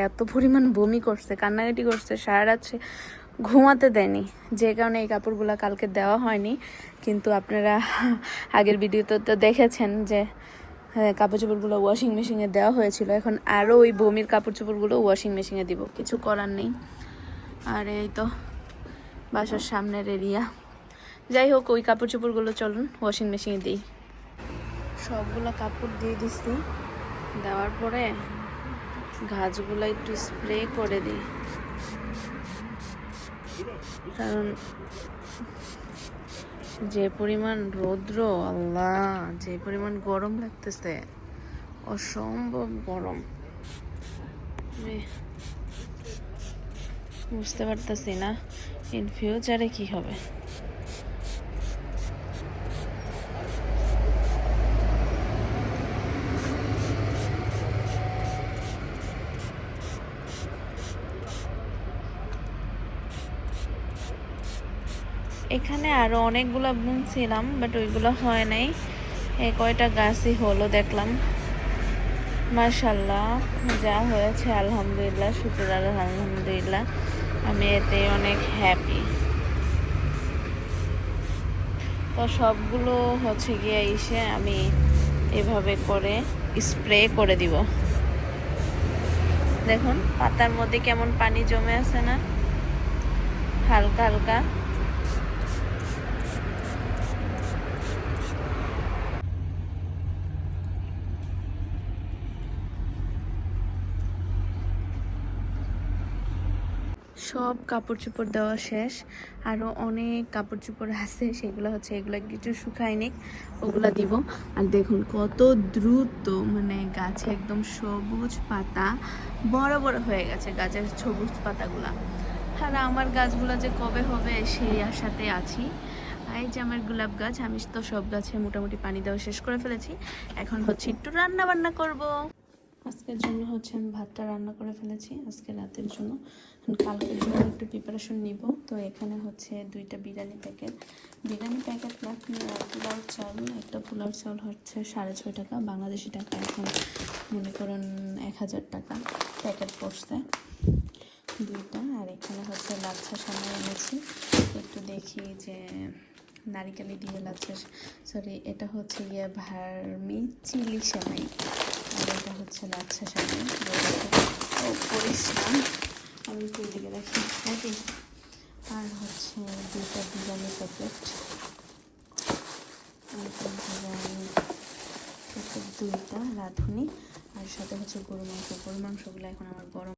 এত পরিমাণ বমি করছে, কান্নাকাটি করছে, সারা রাত ঘুমাতে দেয়নি, যে কারণে এই কাপড়গুলো কালকে দেওয়া হয়নি। কিন্তু আপনারা আগের ভিডিওতে তো দেখেছেন যে কাপড় চোপড়গুলো ওয়াশিং মেশিনে দেওয়া হয়েছিল। এখন আরও ওই বমির কাপড় চোপড়গুলো ওয়াশিং মেশিনে দিব, কিছু করার নেই। আর এই তো বাসার সামনের এরিয়া। যাই হোক, ওই কাপড় চোপড়গুলো চলুন ওয়াশিং মেশিনে দিই। সবগুলো কাপড় দিয়ে দিছি, দেওয়ার পরে গাছগুলো একটু স্প্রে করে দিই, কারণ যে পরিমাণ রৌদ্র, আল্লাহ, যে পরিমাণ গরম লাগতেছে, অসম্ভব গরম। বুঝতে পারতেছি না ইন ফিউচারে কি হবে। এখানে আরো অনেকগুলো বুনছিলাম, বাট ওইগুলো হয় নাই। এই কয়টা গাছই হলো দেখলাম। মাশাআল্লাহ, যা হয়েছে আলহামদুলিল্লাহ, শুকর আলহামদুলিল্লাহ, আমি এতে অনেক হ্যাপি। তো সবগুলো হচ্ছে গিয়ে এসে আমি এভাবে করে স্প্রে করে দিব। দেখুন পাতার মধ্যে কেমন পানি জমে আছে না, হালকা হালকা। সব কাপড় চোপড় দেওয়া শেষ, আরও অনেক কাপড় চোপড় আছে, সেগুলো হচ্ছে এগুলো কিছু শুকায়নি, ওগুলা দিব। আর দেখুন কত দ্রুত মানে গাছে একদম সবুজ পাতা বড় বড় হয়ে গেছে, গাছের সবুজ পাতাগুলা। আর আমার গাছগুলো যে কবে হবে সেই আশাতে আছি। এই যে আমার গোলাপ গাছ, আমি তো সব গাছে মোটামুটি পানি দেওয়া শেষ করে ফেলেছি। এখন হচ্ছে একটু রান্না বান্না করব। আজকের জন্য হচ্ছে আমি ভাতটা রান্না করে ফেলেছি, আজকে রাতের জন্য। কালকের জন্য একটু প্রিপারেশন নিব। তো এখানে হচ্ছে 2টা বিরিয়ানি প্যাকেট লাগবে। আর পোলাও চাল, একটা পোলাও চাল হচ্ছে 6.5 টাকা বাংলাদেশি টাকা, এখন মনে করুন 1000 টাকা প্যাকেট পড়ছে 2টা। আর এখানে হচ্ছে লাচ্ছা সামনে এনেছি, একটু দেখি যে নারিকেলি দিয়ে লাচ্ছা, সরি এটা হচ্ছে গিয়ে ভার্মি চিলি সেমাই, আর এটা হচ্ছে লাচ্ছা সামনে। ও করিস না, আমি কোই দিকে রাখি নাকি। আর হচ্ছে 2টা বিরিয়ানি প্যাকেট, বিরিয়ানি প্যাকেট 2টা রাঁধুনি। আর সাথে হচ্ছে গরু মাংসগুলো এখন আমার গরম